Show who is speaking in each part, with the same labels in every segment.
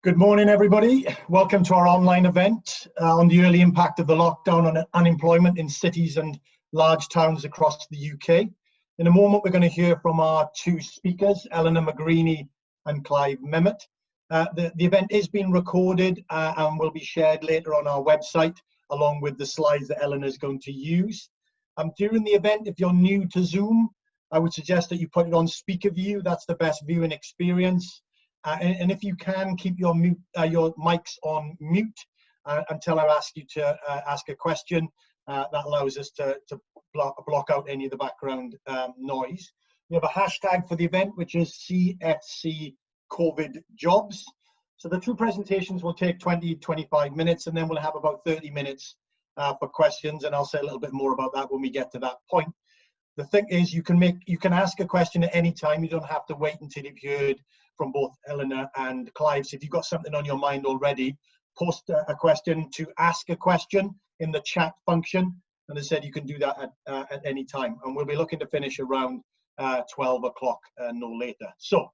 Speaker 1: Good morning, everybody. Welcome to our online event on the early impact of the lockdown on unemployment in cities and large towns across the UK. In a moment, we're going to hear from our two speakers, Elena Magrini and Clive Memmott. The event is being recorded and will be shared later on our website, along with the slides that Elena is going to use. During the event, if you're new to Zoom, I would suggest that you put it on speaker view. That's the best viewing experience. And if you can, keep your mics on mute until I ask you to ask a question. That allows us to block out any of the background noise. We have a hashtag for the event, which is CFC COVID Jobs. So the two presentations will take 20-25 minutes, and then we'll have about 30 minutes for questions, and I'll say a little bit more about that when we get to that point. The thing is, you can ask a question at any time. You don't have to wait until you've heard from both Elena and Clive. So if you've got something on your mind already, post a question to ask a question in the chat function. And as I said, you can do that at any time. And we'll be looking to finish around 12 o'clock, no later. So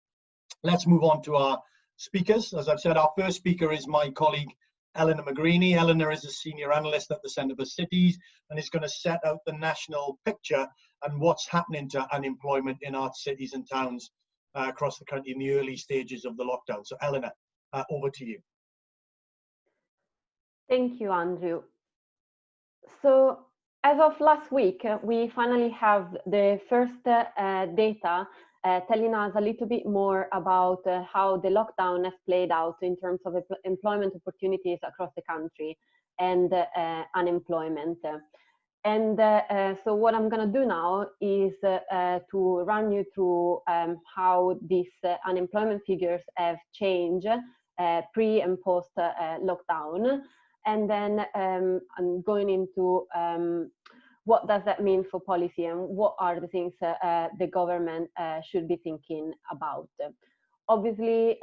Speaker 1: let's move on to our speakers. As I've said, our first speaker is my colleague, Elena Magrini. Elena is a senior analyst at the Centre for Cities and is going to set out the national picture and what's happening to unemployment in our cities and towns across the country in the early stages of the lockdown. So Elena, over to you.
Speaker 2: Thank you, Andrew. So as of last week, we finally have the first data telling us a little bit more about how the lockdown has played out in terms of employment opportunities across the country and unemployment. And so what I'm going to do now is to run you through how these unemployment figures have changed pre and post lockdown. And then I'm going into what does that mean for policy and what are the things the government should be thinking about. Obviously,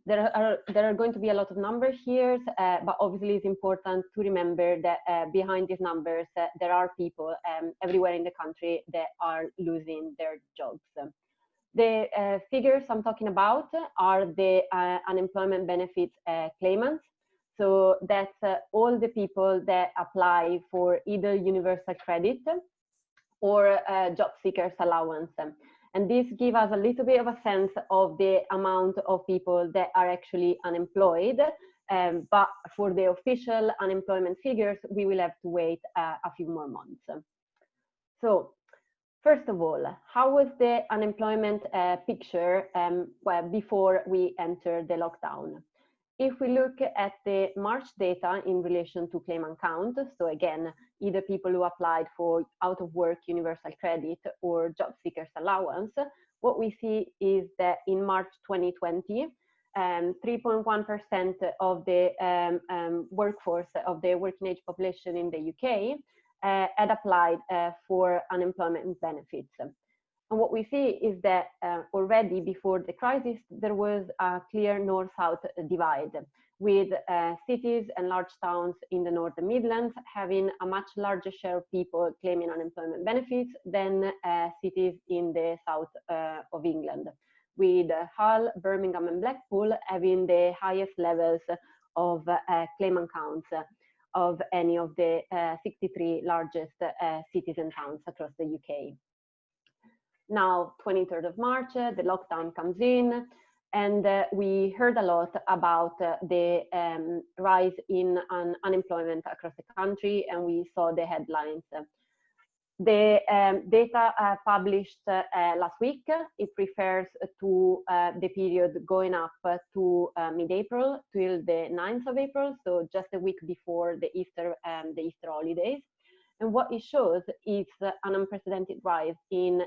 Speaker 2: there are going to be a lot of numbers here, but obviously it's important to remember that behind these numbers, there are people everywhere in the country that are losing their jobs. The figures I'm talking about are the unemployment benefits claimants. So that's all the people that apply for either universal credit or job seekers allowance. And this gives us a little bit of a sense of the amount of people that are actually unemployed. But for the official unemployment figures, we will have to wait a few more months. So first of all, how was the unemployment picture before we entered the lockdown? If we look at the March data in relation to claimant count, so again, either people who applied for out-of-work universal credit or job seekers allowance, what we see is that in March 2020, 3.1% of the workforce of the working age population in the UK had applied for unemployment benefits. And what we see is that already before the crisis, there was a clear north-south divide, with cities and large towns in the Northern Midlands having a much larger share of people claiming unemployment benefits than cities in the south of England, with Hull, Birmingham and Blackpool having the highest levels of claimant counts of any of the 63 largest cities and towns across the UK. Now, 23rd of March, the lockdown comes in, and we heard a lot about the rise in unemployment across the country, and we saw the headlines. The data published last week, it refers to the period going up to mid-April till the 9th of April, so just a week before the Easter holidays. And what it shows is an unprecedented rise in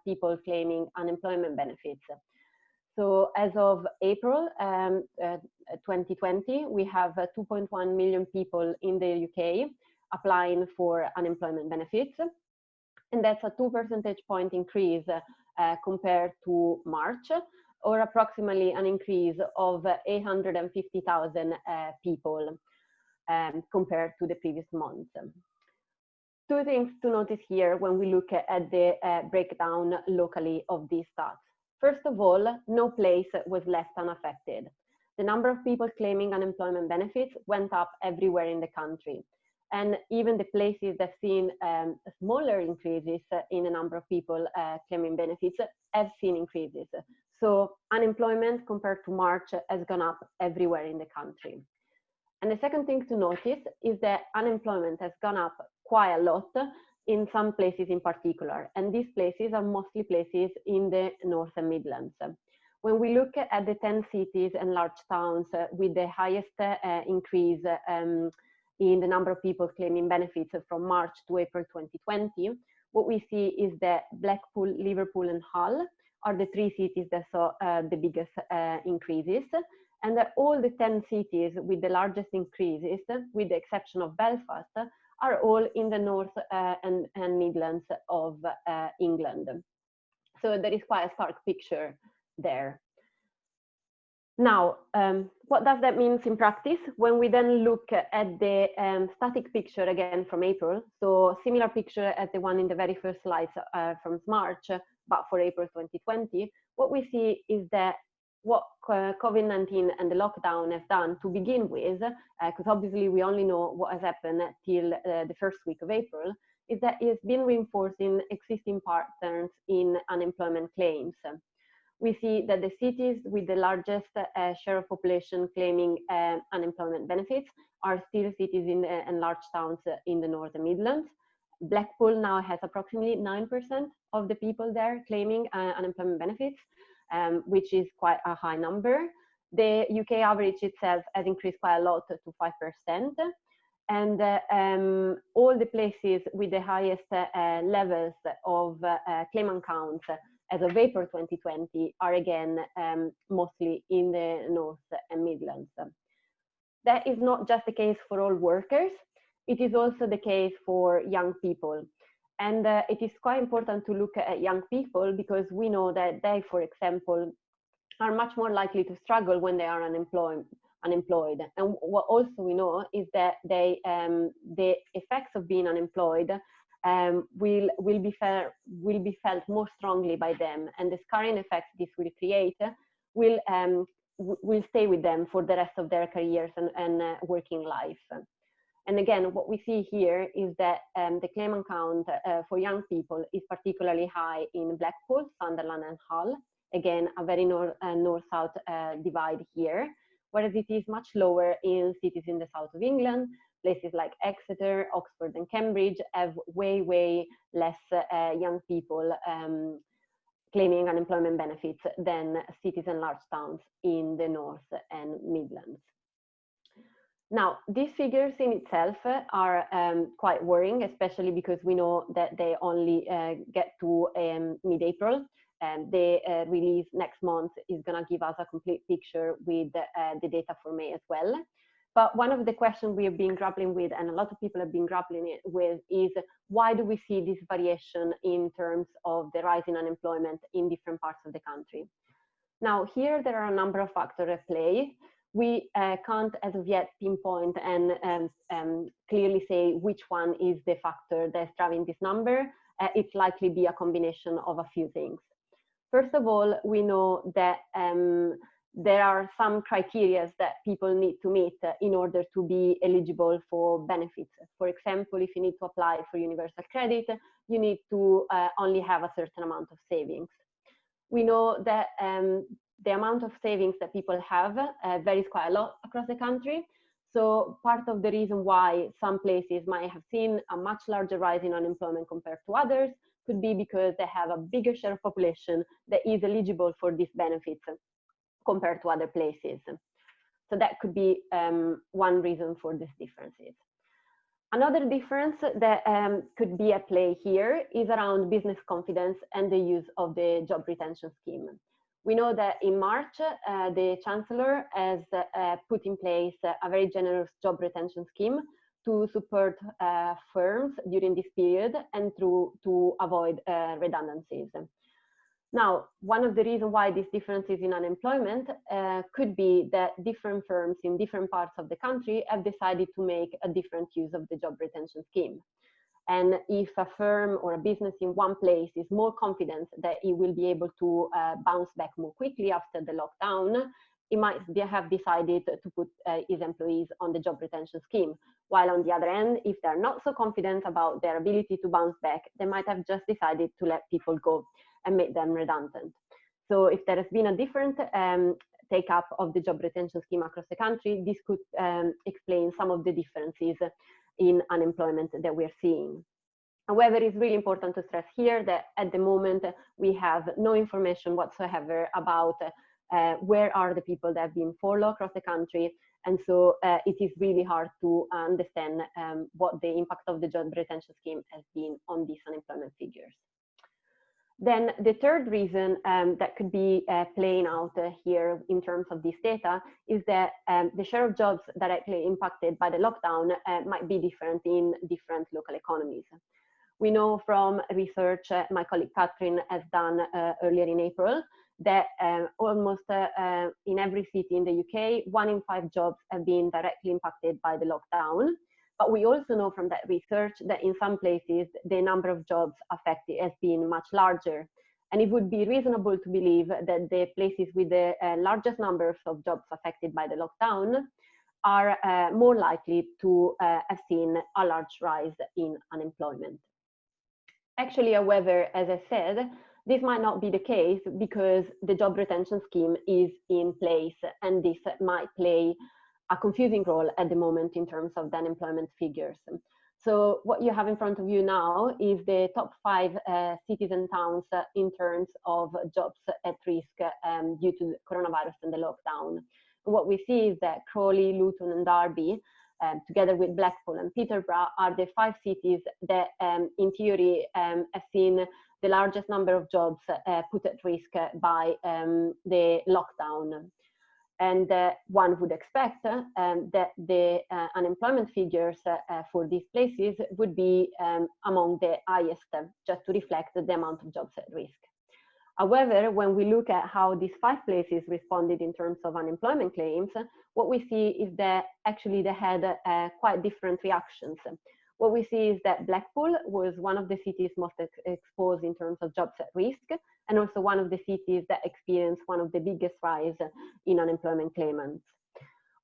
Speaker 2: people claiming unemployment benefits. So as of April 2020, we have 2.1 million people in the UK applying for unemployment benefits. And that's a 2 percentage point increase compared to March, or approximately an increase of 850,000 people compared to the previous month. Two things to notice here when we look at the breakdown locally of these stats. First of all, no place was left unaffected. the number of people claiming unemployment benefits went up everywhere in the country. And even the places that have seen smaller increases in the number of people claiming benefits have seen increases. So unemployment compared to March has gone up everywhere in the country. And the second thing to notice is that unemployment has gone up quite a lot in some places in particular. And these places are mostly places in the North and Midlands. When we look at the 10 cities and large towns with the highest increase in the number of people claiming benefits from March to April 2020, what we see is that Blackpool, Liverpool and Hull are the three cities that saw the biggest increases, and that all the 10 cities with the largest increases, with the exception of Belfast, are all in the North and Midlands of England. So there is quite a stark picture there. Now, what does that mean in practice? When we then look at the static picture again from April, so similar picture as the one in the very first slides from March, but for April 2020, what we see is that what COVID-19 and the lockdown have done to begin with, because obviously we only know what has happened till the first week of April, is that it's been reinforcing existing patterns in unemployment claims. We see that the cities with the largest share of population claiming unemployment benefits are still cities and large towns in the North and Midlands. Blackpool now has approximately 9% of the people there claiming unemployment benefits, which is quite a high number. The UK average itself has increased quite a lot to 5%. And all the places with the highest levels of claimant counts as of April 2020 are again mostly in the North and Midlands. That is not just the case for all workers, it is also the case for young people. And it is quite important to look at young people because we know that they, for example, are much more likely to struggle when they are unemployed. And what also we know is that the effects of being unemployed will be felt more strongly by them, and the scarring effects this will create will stay with them for the rest of their careers and working life. And again, what we see here is that the claimant count for young people is particularly high in Blackpool, Sunderland and Hull. Again, a very north-south divide here, whereas it is much lower in cities in the south of England. Places like Exeter, Oxford and Cambridge have way less young people claiming unemployment benefits than cities and large towns in the North and Midlands. Now, these figures in itself are quite worrying, especially because we know that they only get to mid-April. The release next month is going to give us a complete picture with the data for May as well. But one of the questions we have been grappling with, and a lot of people have been grappling with, is why do we see this variation in terms of the rise in unemployment in different parts of the country? Now, here there are a number of factors at play. We can't as of yet pinpoint and clearly say which one is the factor that's driving this number. It's likely be a combination of a few things. First of all, we know that there are some criteria that people need to meet in order to be eligible for benefits. For example, if you need to apply for universal credit, you need to only have a certain amount of savings. We know that the amount of savings that people have varies quite a lot across the country. So part of the reason why some places might have seen a much larger rise in unemployment compared to others could be because they have a bigger share of population that is eligible for these benefits compared to other places. So that could be one reason for these differences. Another difference that could be at play here is around business confidence and the use of the job retention scheme. We know that in March, the Chancellor has put in place a very generous job retention scheme to support firms during this period and to avoid redundancies. Now, one of the reasons why these differences in unemployment could be that different firms in different parts of the country have decided to make a different use of the job retention scheme. And if a firm or a business in one place is more confident that it will be able to bounce back more quickly after the lockdown, he might have decided to put his employees on the job retention scheme. While on the other end, if they're not so confident about their ability to bounce back, they might have just decided to let people go and make them redundant. So if there has been a different take up of the job retention scheme across the country, this could explain some of the differences in unemployment that we're seeing. However, it's really important to stress here that at the moment we have no information whatsoever about where are the people that have been furloughed across the country, and so it is really hard to understand what the impact of the job retention scheme has been on these unemployment figures. Then the third reason that could be playing out here in terms of this data is that the share of jobs directly impacted by the lockdown might be different in different local economies. We know from research my colleague Catherine has done earlier in April that almost in every city in the UK, 1 in 5 jobs have been directly impacted by the lockdown. But we also know from that research that in some places, the number of jobs affected has been much larger. And it would be reasonable to believe that the places with the largest numbers of jobs affected by the lockdown are more likely to have seen a large rise in unemployment. Actually, however, as I said, this might not be the case because the job retention scheme is in place, and this might play a confusing role at the moment in terms of the unemployment figures. So what you have in front of you now is the top 5 cities and towns in terms of jobs at risk due to the coronavirus and the lockdown. And what we see is that Crawley, Luton and Derby, together with Blackpool and Peterborough, are the 5 cities that in theory have seen the largest number of jobs put at risk by the lockdown. And one would expect that the unemployment figures for these places would be among the highest, just to reflect the amount of jobs at risk. However, when we look at how these 5 places responded in terms of unemployment claims, what we see is that actually they had quite different reactions. What we see is that Blackpool was one of the cities most exposed in terms of jobs at risk, and also one of the cities that experienced one of the biggest rise in unemployment claimants.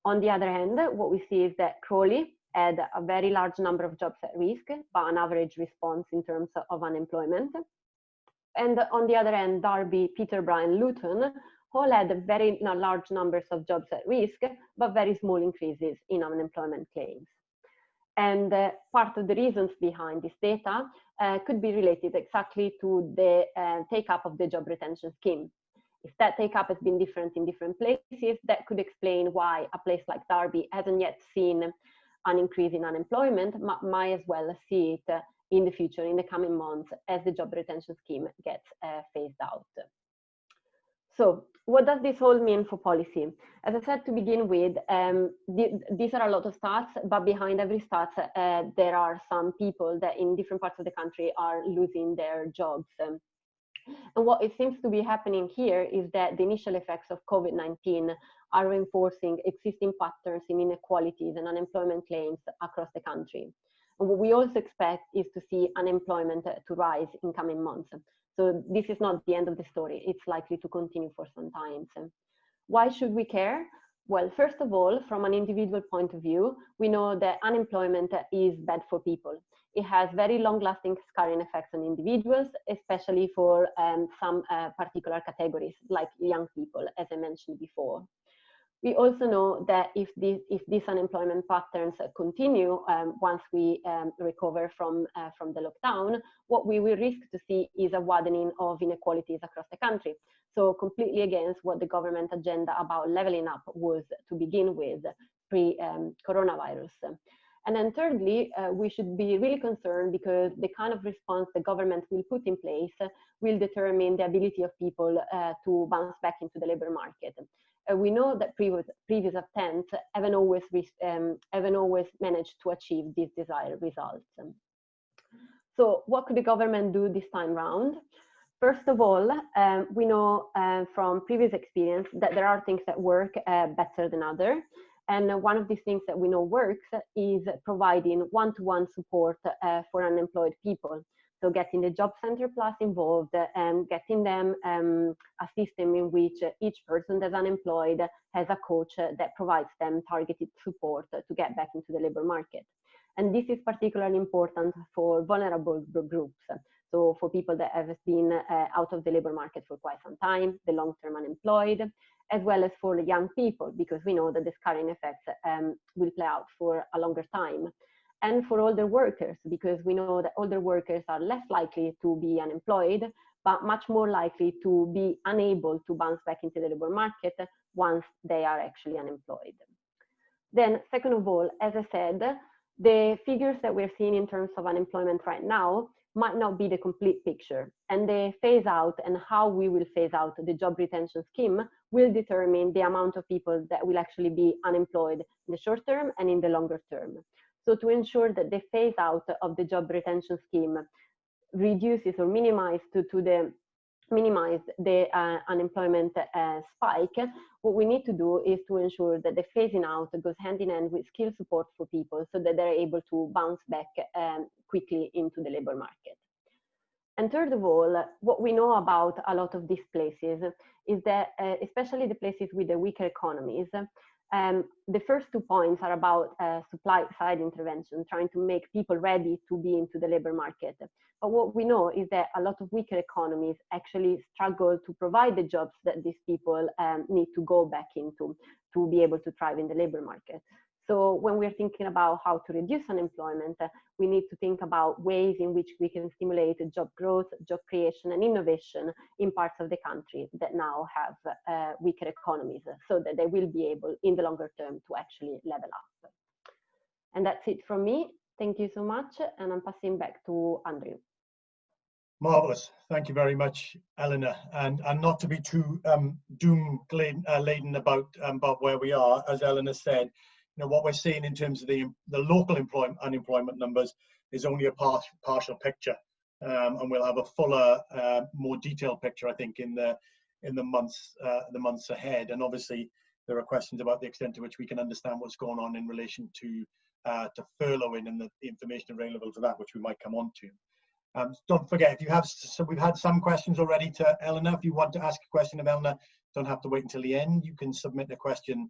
Speaker 2: On the other hand, what we see is that Crawley had a very large number of jobs at risk, but an average response in terms of unemployment. And on the other hand, Derby, Peterborough and Luton all had very large numbers of jobs at risk, but very small increases in unemployment claims. And part of the reasons behind this data could be related exactly to the take-up of the job retention scheme. If that take-up has been different in different places, that could explain why a place like Derby hasn't yet seen an increase in unemployment, but might as well see it in the future, in the coming months, as the job retention scheme gets phased out. So what does this all mean for policy? As I said to begin with, these are a lot of stats, but behind every stats, there are some people that in different parts of the country are losing their jobs. And what it seems to be happening here is that the initial effects of COVID-19 are reinforcing existing patterns in inequalities and unemployment claims across the country. And what we also expect is to see unemployment to rise in coming months. So this is not the end of the story. It's likely to continue for some time. Why should we care? Well, first of all, from an individual point of view, we know that unemployment is bad for people. It has very long-lasting scarring effects on individuals, especially for some particular categories, like young people, as I mentioned before. We also know that if these unemployment patterns continue once we recover from the lockdown, what we will risk to see is a widening of inequalities across the country. So completely against what the government agenda about leveling up was to begin with pre-coronavirus. And then thirdly, we should be really concerned because the kind of response the government will put in place will determine the ability of people to bounce back into the labor market. We know that previous attempts haven't always managed to achieve these desired results. So what could the government do this time round? First of all, we know from previous experience that there are things that work better than others. And one of these things that we know works is providing one-to-one support for unemployed people, So getting the Job Center Plus involved and getting them a system in which each person that's unemployed has a coach that provides them targeted support to get back into the labor market. And this is particularly important for vulnerable groups. So for people that have been out of the labor market for quite some time, the long-term unemployed, as well as for the young people, because we know that the scarring effects will play out for a longer time. And for older workers, because we know that older workers are less likely to be unemployed, but much more likely to be unable to bounce back into the labor market once they are actually unemployed. Then, second of all, as I said, the figures that we're seeing in terms of unemployment right now might not be the complete picture. And the phase out and how we will phase out the job retention scheme will determine the amount of people that will actually be unemployed in the short term and in the longer term. So to ensure that the phase out of the job retention scheme reduces or minimize the unemployment spike, what we need to do is to ensure that the phasing out goes hand in hand with skill support for people so that they're able to bounce back quickly into the labor market. And third of all, what we know about a lot of these places is that, especially the places with the weaker economies, the first 2 points are about supply side intervention, trying to make people ready to be into the labor market. But what we know is that a lot of weaker economies actually struggle to provide the jobs that these people need to go back into to be able to thrive in the labor market. So when we're thinking about how to reduce unemployment, we need to think about ways in which we can stimulate job growth, job creation, and innovation in parts of the country that now have weaker economies, so that they will be able, in the longer term, to actually level up. And that's it from me. Thank you so much, and I'm passing back to Andrew.
Speaker 1: Marvelous. Thank you very much, Elena. And not to be too doom-laden about where we are, as Elena said, what we're seeing in terms of the local unemployment numbers is only a partial picture, and we'll have a fuller, more detailed picture, I think, in the months ahead. And obviously, there are questions about the extent to which we can understand what's going on in relation to furloughing and the information available for that, which we might come on to. Don't forget, if you have, so we've had some questions already to Elena. If you want to ask a question of Elena, don't have to wait until the end. You can submit a question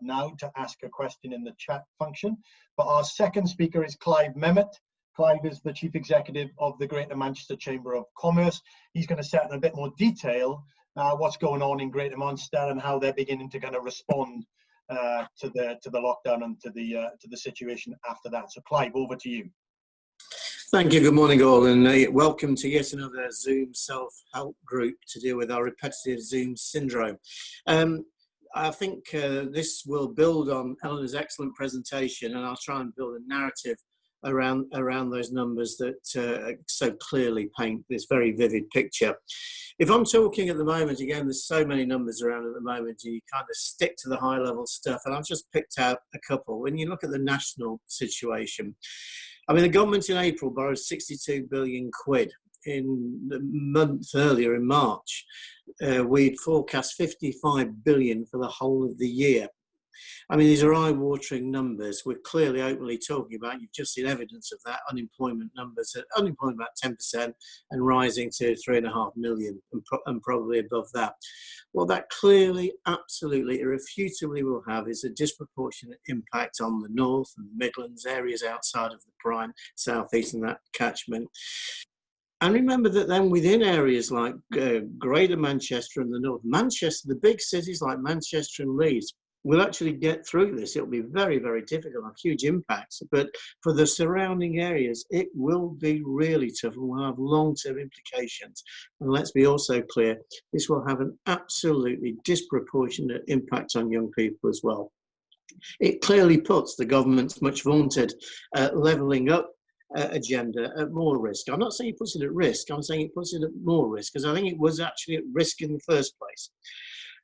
Speaker 1: now to ask a question in the chat function. But our second speaker is Clive Memmott. Clive is the Chief Executive of the Greater Manchester Chamber of Commerce. He's going to set in a bit more detail what's going on in Greater Manchester and how they're beginning to kind of respond to the lockdown and to the situation after that. So Clive, over to you.
Speaker 3: Thank you. Good morning, all, and welcome to yet another Zoom self-help group to deal with our repetitive Zoom syndrome. I think this will build on Elena's excellent presentation, and I'll try and build a narrative around those numbers that so clearly paint this very vivid picture. If I'm talking at the moment, again, there's so many numbers around at the moment, and you kind of stick to the high-level stuff, and I've just picked out a couple. When you look at the national situation, I mean, the government in April borrowed 62 billion quid. In the month earlier, in March, we'd forecast 55 billion for the whole of the year. I mean, these are eye-watering numbers. We're clearly openly talking about, you've just seen evidence of that, unemployment numbers, unemployment about 10% and rising to 3.5 million and probably above that. Well, that clearly, absolutely, irrefutably will have is a disproportionate impact on the North and the Midlands, areas outside of the prime South East and that catchment. And remember that then within areas like Greater Manchester and the North, Manchester, the big cities like Manchester and Leeds, will actually get through this. It'll be very, very difficult, have huge impacts. But for the surrounding areas, it will be really tough and will have long-term implications. And let's be also clear, this will have an absolutely disproportionate impact on young people as well. It clearly puts the government's much vaunted levelling up agenda at more risk. I'm not saying it puts it at risk, I'm saying it puts it at more risk, because I think it was actually at risk in the first place.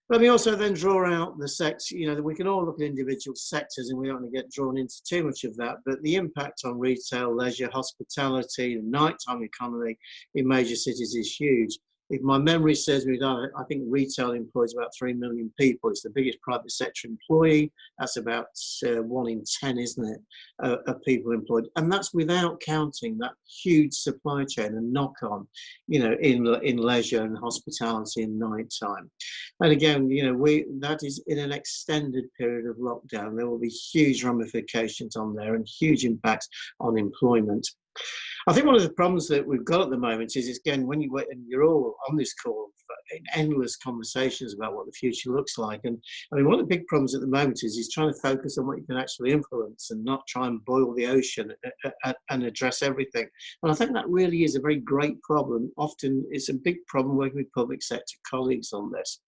Speaker 3: Let me also then draw out the sector, we can all look at individual sectors and we don't want to get drawn into too much of that, but the impact on retail, leisure, hospitality, the nighttime economy in major cities is huge. If my memory serves me right, I think retail employs about 3 million people. It's the biggest private sector employee. That's about 1 in 10, isn't it, of people employed. And that's without counting that huge supply chain and knock-on, in leisure and hospitality in night time. And again, that is in an extended period of lockdown. There will be huge ramifications on there and huge impacts on employment. I think one of the problems that we've got at the moment is, again, when you're all on this call, in endless conversations about what the future looks like. And I mean, one of the big problems at the moment is trying to focus on what you can actually influence and not try and boil the ocean and address everything. And I think that really is a very great problem. Often it's a big problem working with public sector colleagues on this.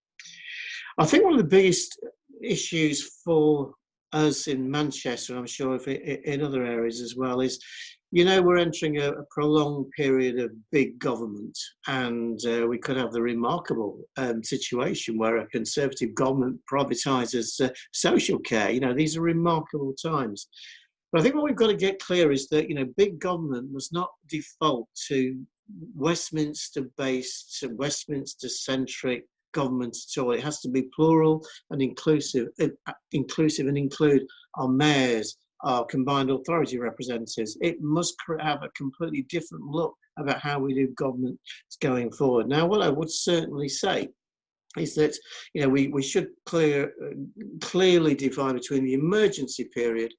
Speaker 3: I think one of the biggest issues for us in Manchester, and I'm sure in other areas as well, is we're entering a prolonged period of big government, and we could have the remarkable situation where a Conservative government privatises social care. These are remarkable times. But I think what we've got to get clear is that, big government must not default to Westminster-based, Westminster-centric government at all. It has to be plural and inclusive and include our mayors, our combined authority representatives. It must have a completely different look about how we do government going forward. Now, what I would certainly say is that we should clearly divide between the emergency period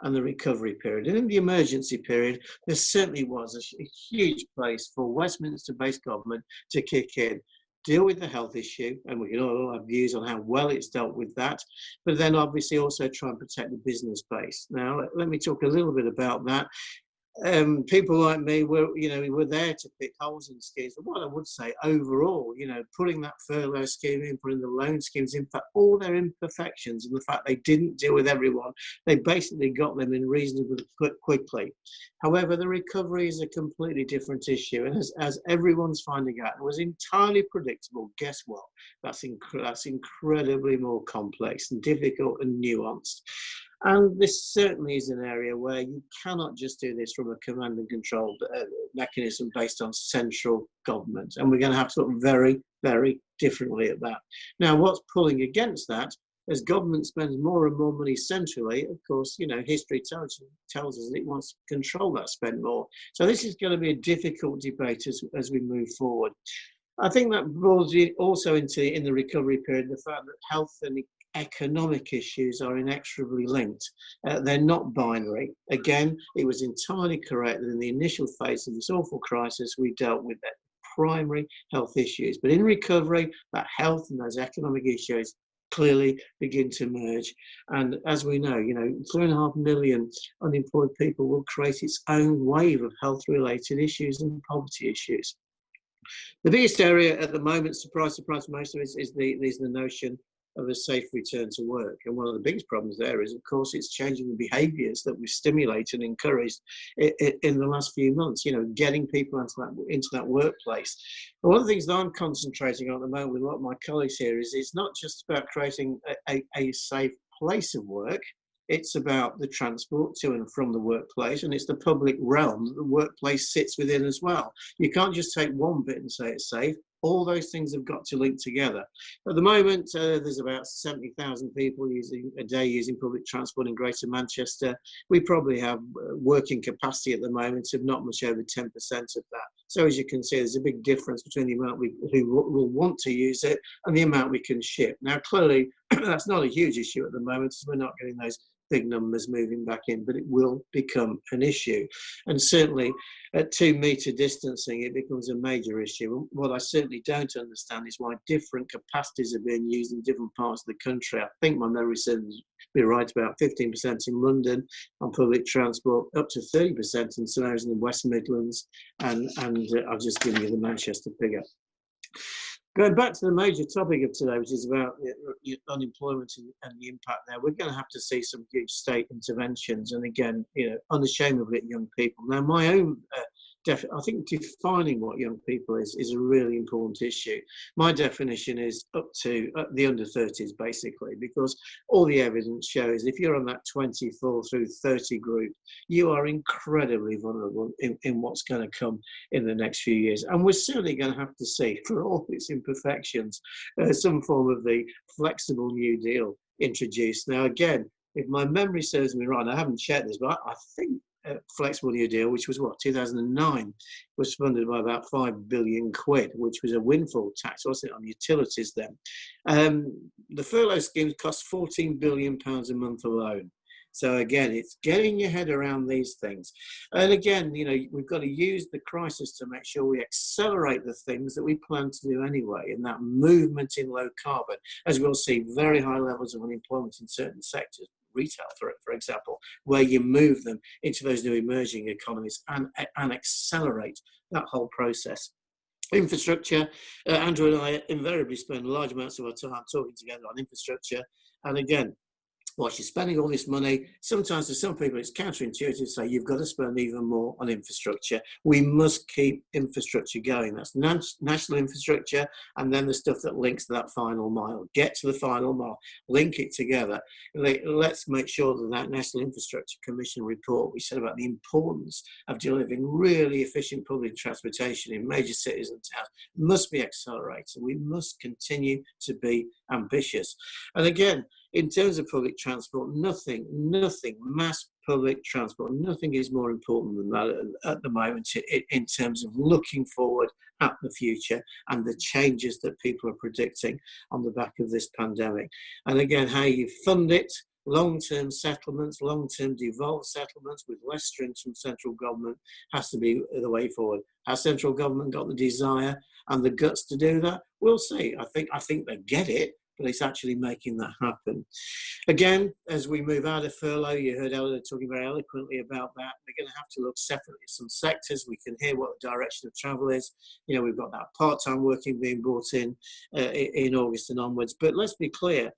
Speaker 3: and the recovery period. And in the emergency period, there certainly was a huge place for Westminster-based government to kick in, deal with the health issue, and we can all have views on how well it's dealt with that, but then obviously also try and protect the business base. Now, let me talk a little bit about that. People like me were there to pick holes in schemes. But what I would say overall, putting that furlough scheme in, putting the loan schemes in, for all their imperfections and the fact they didn't deal with everyone, they basically got them in reasonably quickly. However, the recovery is a completely different issue, and as everyone's finding out, it was entirely predictable. Guess what? That's incredibly more complex and difficult and nuanced. And this certainly is an area where you cannot just do this from a command and control mechanism based on central government. And we're going to have to look very, very differently at that. Now, what's pulling against that, as government spends more and more money centrally, of course, history tells us that it wants to control that spend more. So this is going to be a difficult debate as we move forward. I think that rolls also into, in the recovery period, the fact that health and economic issues are inexorably linked. They're not binary. Again, it was entirely correct that in the initial phase of this awful crisis, we dealt with that primary health issues. But in recovery, that health and those economic issues clearly begin to merge. And as we know, 3.5 million unemployed people will create its own wave of health-related issues and poverty issues. The biggest area at the moment, surprise, surprise, most of it, is the notion of a safe return to work. And one of the biggest problems there is, of course, it's changing the behaviours that we've stimulated and encouraged in the last few months, getting people into that workplace. And one of the things that I'm concentrating on at the moment with a lot of my colleagues here is it's not just about creating a safe place of work. It's about the transport to and from the workplace, and it's the public realm that the workplace sits within as well. You can't just take one bit and say it's safe. All those things have got to link together. At the moment, there's about 70,000 people a day using public transport in Greater Manchester. We probably have working capacity at the moment of not much over 10% of that. So as you can see, there's a big difference between the amount who will want to use it and the amount we can ship. Now, clearly, that's not a huge issue at the moment, so we're not getting those big numbers moving back in, but it will become an issue. And certainly at 2 metre distancing, it becomes a major issue. What I certainly don't understand is why different capacities are being used in different parts of the country. I think my memory serves me right, about 15% in London on public transport, up to 30% in some areas in the West Midlands, and I've just given you the Manchester figure. Going back to the major topic of today, which is about unemployment and the impact there, we're going to have to see some huge state interventions, and again, unashamedly young people. Now, my own I think defining what young people is a really important issue. My definition is up to the under 30s, basically, because all the evidence shows if you're on that 24 through 30 group, you are incredibly vulnerable in what's going to come in the next few years. And we're certainly going to have to see, for all its imperfections, some form of the flexible New Deal introduced. Now, again, if my memory serves me right, I haven't checked this, but I think flexible New Deal, which was what, 2009, was funded by about 5 billion quid, which was a windfall tax, wasn't it, on utilities then. The furlough scheme cost £14 billion a month alone. So again, it's getting your head around these things. And again, you know, we've got to use the crisis to make sure we accelerate the things that we plan to do anyway, and that movement in low carbon, as we'll see very high levels of unemployment in certain sectors, retail, for example, where you move them into those new emerging economies and accelerate that whole process. Infrastructure, Andrew and I invariably spend large amounts of our time talking together on infrastructure. And again, whilst you're spending all this money, sometimes to some people it's counterintuitive to say you've got to spend even more on infrastructure. We must keep infrastructure going. That's national infrastructure, and then the stuff that links to that final mile. Get to the final mile, link it together. Let's make sure that that National Infrastructure Commission report we said about the importance of delivering really efficient public transportation in major cities and towns must be accelerated. We must continue to be ambitious. And again, in terms of public transport, nothing, mass public transport, nothing is more important than that at the moment in terms of looking forward at the future and the changes that people are predicting on the back of this pandemic. And again, how you fund it, long-term settlements, long-term devolved settlements with less strings from central government has to be the way forward. Has central government got the desire and the guts to do that? We'll see. I think they get it, but it's actually making that happen. Again, as we move out of furlough, you heard Elena talking very eloquently about that. We're going to have to look separately at some sectors. We can hear what the direction of travel is. You know, we've got that part-time working being brought in August and onwards. But let's be clear,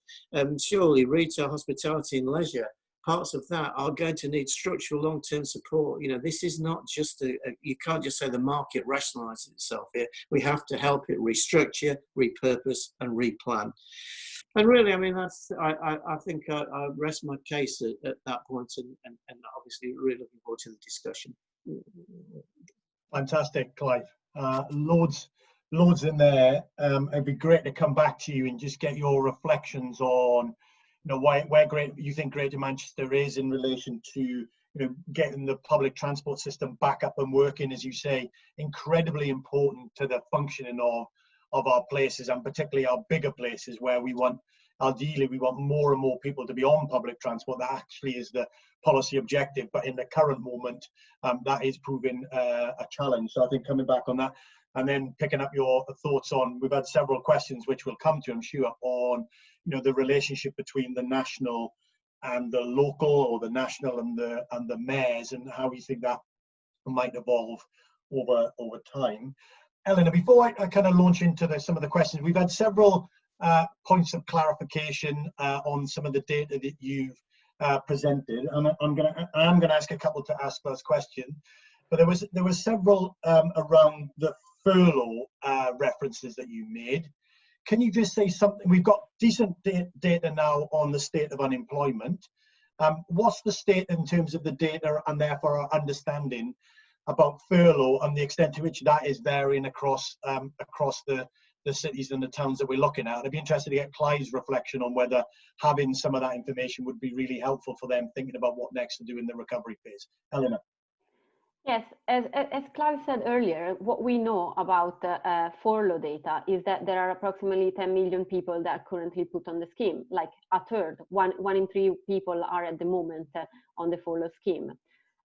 Speaker 3: surely retail, hospitality and leisure, parts of that are going to need structural long-term support. You know, this is not just you can't just say the market rationalizes itself here. We have to help it restructure, repurpose and replan. And really, I mean, I think I rest my case at that point and obviously really looking forward to the discussion.
Speaker 1: Fantastic, Clive. Loads in there. It'd be great to come back to you and just get your reflections on, you know, where you think Greater Manchester is in relation to, you know, getting the public transport system back up and working, as you say, incredibly important to the functioning of our places, and particularly our bigger places where ideally we want more and more people to be on public transport. That actually is the policy objective, but in the current moment, that is proving a challenge. So I think coming back on that, and then picking up your thoughts on, we've had several questions which we'll come to, I'm sure, on, you know, the relationship between the national and the local, or the national and the mayors, and how you think that might evolve over time. Elena, before I kind of launch into some of the questions, we've had several points of clarification on some of the data that you've presented, and I'm gonna ask a couple to ask first question. But there was several around the furlough references that you made. Can you just say something? We've got decent data now on the state of unemployment. What's the state in terms of the data and therefore our understanding about furlough and the extent to which that is varying across the cities and the towns that we're looking at? I'd be interested to get Clive's reflection on whether having some of that information would be really helpful for them thinking about what next to do in the recovery phase. Elena.
Speaker 2: Yes, as Clive said earlier, what we know about furlough data is that there are approximately 10 million people that are currently put on the scheme, like a third, one in 3 people are at the moment on the furlough scheme.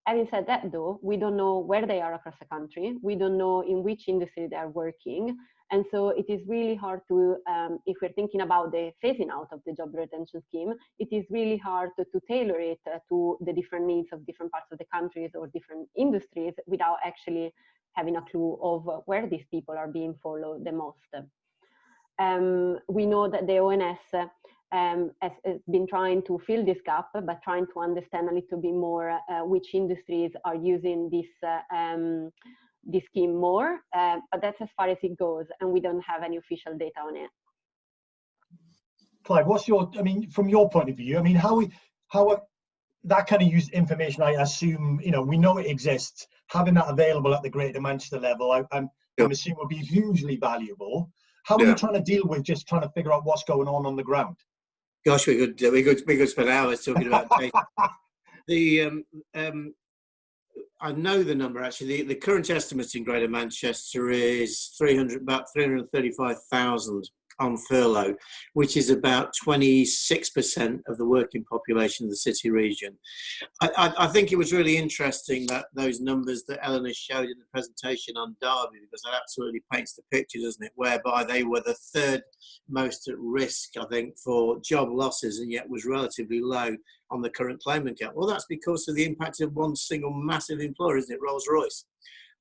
Speaker 2: Having said that, though, we don't know where they are across the country. We don't know in which industry they are working. And so it is really hard to, if we're thinking about the phasing out of the job retention scheme, it is really hard to tailor it to the different needs of different parts of the countries or different industries without actually having a clue of where these people are being followed the most. We know that the ONS has been trying to fill this gap, but trying to understand a little bit more which industries are using this this scheme more, but that's as far as it goes, and we don't have any official data on it.
Speaker 1: Clive, what's your, I mean, from your point of view, I mean, how that kind of used information, I assume, you know, we know it exists, having that available at the Greater Manchester level, I'm assuming would be hugely valuable. How are you trying to deal with just trying to figure out what's going on the ground?
Speaker 3: Gosh, we could spend hours talking about data. I know the number actually. The current estimate in Greater Manchester is about 335,000 on furlough, which is about 26% of the working population of the city region. I think it was really interesting that those numbers that Elena showed in the presentation on Derby, because that absolutely paints the picture, doesn't it? Whereby they were the third most at risk, I think, for job losses, and yet was relatively low on the current claimant count. Well, that's because of the impact of one single massive employer, isn't it? Rolls-Royce.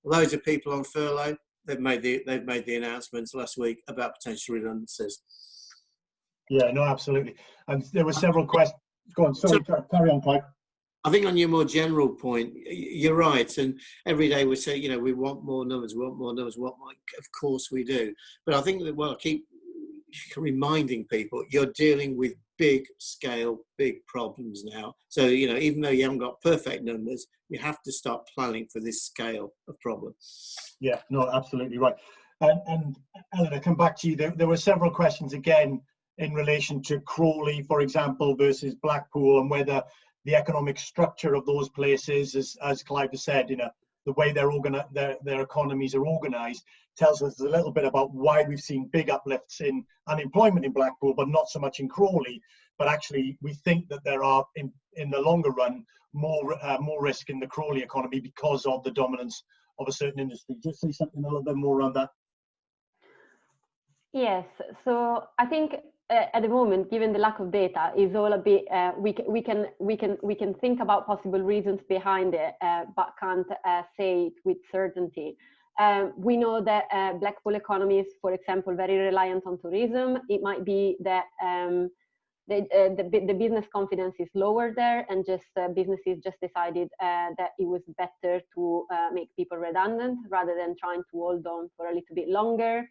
Speaker 3: Loads of people on furlough. They've made the announcements last week about potential redundancies.
Speaker 1: Yeah, no, absolutely. And there were several questions. Go on, sorry, carry on, Clive.
Speaker 3: I think on your more general point, you're right. And every day we say, you know, we want more numbers, we want more numbers, we want more. Of course we do. But I think that, well, I keep reminding people, you're dealing with big scale, big problems now. So, you know, even though you haven't got perfect numbers, you have to start planning for this scale of problem. Yeah, no, absolutely right. And Eleanor, come back to you. There were several questions again in relation to Crawley, for example, versus Blackpool, and whether the economic structure of those places, as Clive has said, you know, the way their economies are organised, tells us a little bit about why we've seen big uplifts in unemployment in Blackpool, but not so much in Crawley. But actually, we think that there are, in the longer run, more risk in the Crawley economy because of the dominance of a certain industry. Just say something a little bit more around that.
Speaker 2: Yes, so I think at the moment, given the lack of data, is all a bit. We can think about possible reasons behind it, but can't say it with certainty. We know that Blackpool economy is, for example, very reliant on tourism. It might be that the business confidence is lower there, and just businesses just decided that it was better to make people redundant rather than trying to hold on for a little bit longer.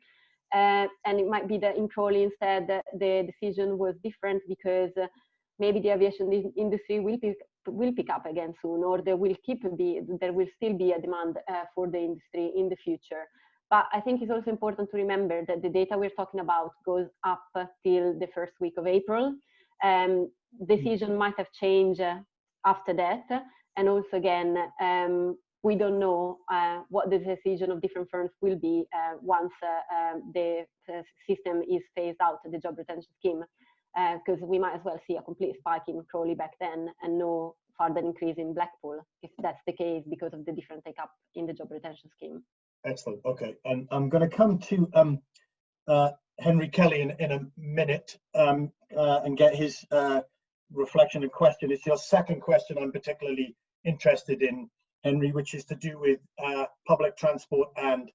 Speaker 2: And it might be that in Crawley instead the decision was different because maybe the aviation industry will pick up again soon, or there will still be a demand for the industry in the future. But I think it's also important to remember that the data we're talking about goes up till the first week of April. Decision might have changed after that, and also again, we don't know what the decision of different firms will be once the system is phased out, the job retention scheme, because we might as well see a complete spike in Crawley back then and no further increase in Blackpool, if that's the case, because of the different take-up in the job retention scheme.
Speaker 1: Excellent. Okay, and I'm going to come to Henry Kelly in a minute and get his reflection and question. It's your second question I'm particularly interested in, Henry, which is to do with public transport and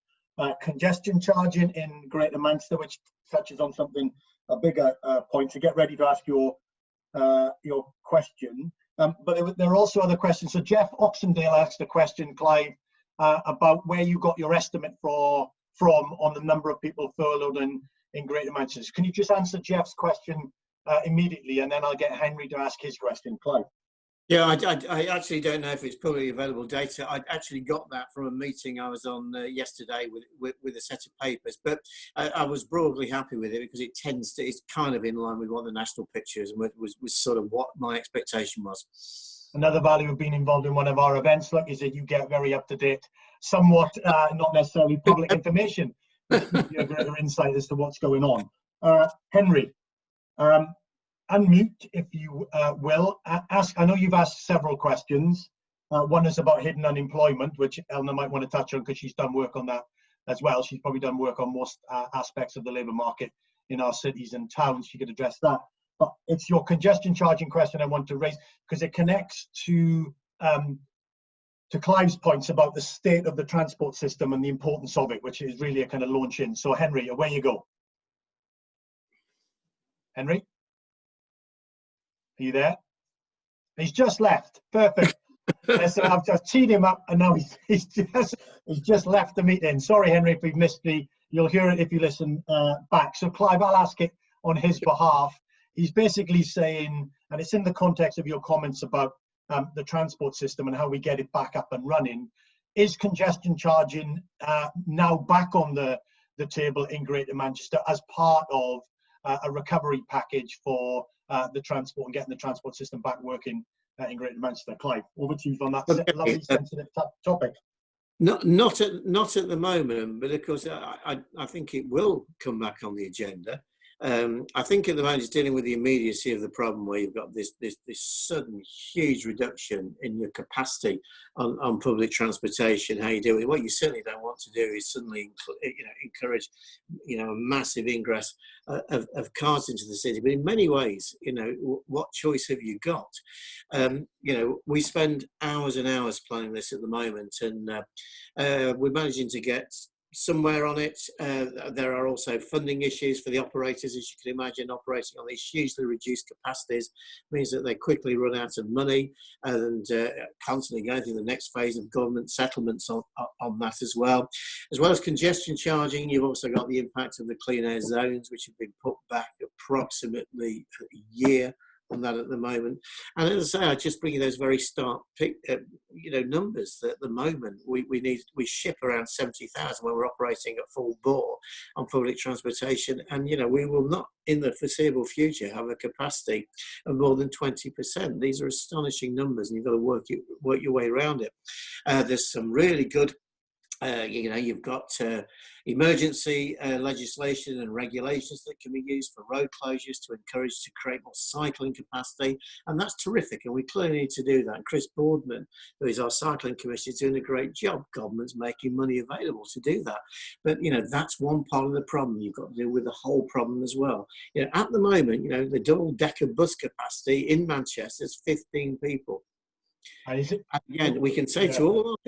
Speaker 1: congestion charging in Greater Manchester, which touches on something a bigger point. So get ready to ask your question. But there are also other questions. So Jeff Oxendale asked a question, Clive, about where you got your estimate from on the number of people furloughed in Greater Manchester. Can you just answer Jeff's question immediately, and then I'll get Henry to ask his question, Clive?
Speaker 3: Yeah, I actually don't know if it's publicly available data. I actually got that from a meeting I was on yesterday with a set of papers, but I was broadly happy with it because it's kind of in line with what the national picture is, and was sort of what my expectation was.
Speaker 1: Another value of being involved in one of our events, look, is that you get very up to date, somewhat not necessarily public information, but give you a greater insight as to what's going on. Henry. Unmute, if you will. I know you've asked several questions. One is about hidden unemployment, which Elena might want to touch on because she's done work on that as well. She's probably done work on most aspects of the labour market in our cities and towns. She could address that. But it's your congestion charging question I want to raise because it connects to Clive's points about the state of the transport system and the importance of it, which is really a kind of launch in. So Henry, away you go. Henry? Are you there? He's just left. Perfect. So I've just teed him up, and now he's just left the meeting. Sorry, Henry, if we've missed you'll hear it if you listen back. So Clive, I'll ask it on his behalf. He's basically saying, and it's in the context of your comments about the transport system and how we get it back up and running. Is congestion charging now back on the table in Greater Manchester as part of a recovery package for the transport and getting the transport system back working in Greater Manchester? Clive, over to you on that lovely sensitive topic.
Speaker 3: Not at the moment, but of course I think it will come back on the agenda. I think at the moment it's dealing with the immediacy of the problem, where you've got this sudden huge reduction in your capacity on public transportation. How you do it? What you certainly don't want to do is suddenly encourage a massive ingress of cars into the city. But in many ways, what choice have you got? We spend hours and hours planning this at the moment, and we're managing to get somewhere on it. There are also funding issues for the operators, as you can imagine. Operating on these hugely reduced capacities means that they quickly run out of money, and constantly going through the next phase of government settlements on that as well. As well as congestion charging, you've also got the impact of the clean air zones, which have been put back approximately a year on that at the moment. And as I say, I just bring you those very stark numbers that at the moment we ship around 70,000 when we're operating at full bore on public transportation, and we will not in the foreseeable future have a capacity of more than 20%. These are astonishing numbers, and you've got to work your way around it. There's some really good you've got emergency legislation and regulations that can be used for road closures to encourage to create more cycling capacity, and that's terrific, and we clearly need to do that. And Chris Boardman, who is our cycling commissioner, is doing a great job. Government's making money available to do that, but that's one part of the problem. You've got to deal with the whole problem as well. At the moment, the double-decker bus capacity in Manchester is 15 people. Again, we can say to all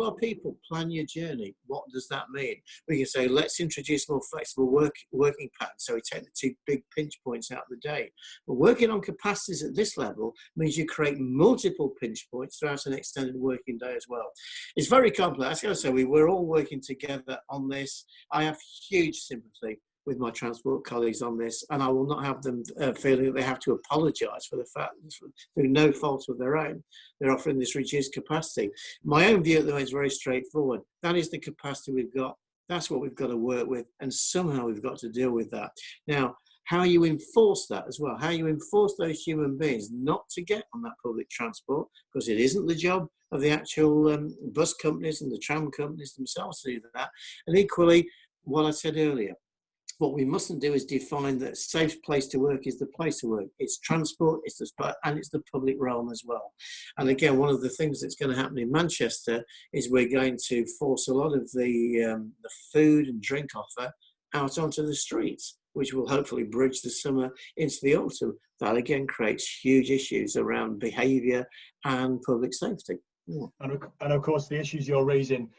Speaker 3: our people, plan your journey. What does that mean? We can say, let's introduce more flexible working patterns, so we take the two big pinch points out of the day. But working on capacities at this level means you create multiple pinch points throughout an extended working day as well. It's very complex. As I say, we're all working together on this. I have huge sympathy with my transport colleagues on this, and I will not have them feeling that they have to apologise for the fact that through no fault of their own, they're offering this reduced capacity. My own view at the moment is very straightforward. That is the capacity we've got. That's what we've got to work with, and somehow we've got to deal with that. Now, how you enforce that as well, how you enforce those human beings not to get on that public transport, because it isn't the job of the actual bus companies and the tram companies themselves to do that. And equally, what I said earlier, what we mustn't do is define that a safe place to work is the place to work. It's transport, it's the public realm as well. And again, one of the things that's going to happen in Manchester is we're going to force a lot of the food and drink offer out onto the streets, which will hopefully bridge the summer into the autumn. That again creates huge issues around behaviour and public safety.
Speaker 1: Yeah. And of course, the issues you're raising,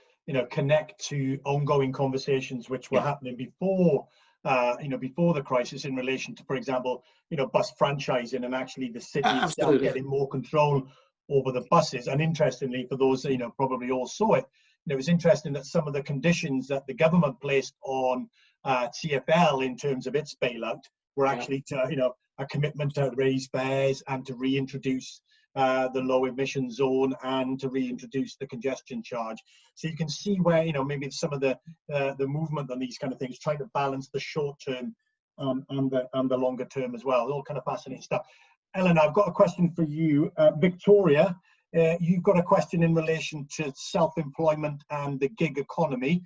Speaker 1: connect to ongoing conversations which were happening before the crisis in relation to, for example, bus franchising and actually the city itself getting more control over the buses. And interestingly, for those, probably all saw it, it was interesting that some of the conditions that the government placed on TfL in terms of its bailout were actually to, a commitment to raise fares and to reintroduce the low emission zone and to reintroduce the congestion charge. So you can see where maybe some of the movement on these kind of things, trying to balance the short term and the longer term as well. All kind of fascinating stuff. Elena, I've got a question for you. Victoria, you've got a question in relation to self-employment and the gig economy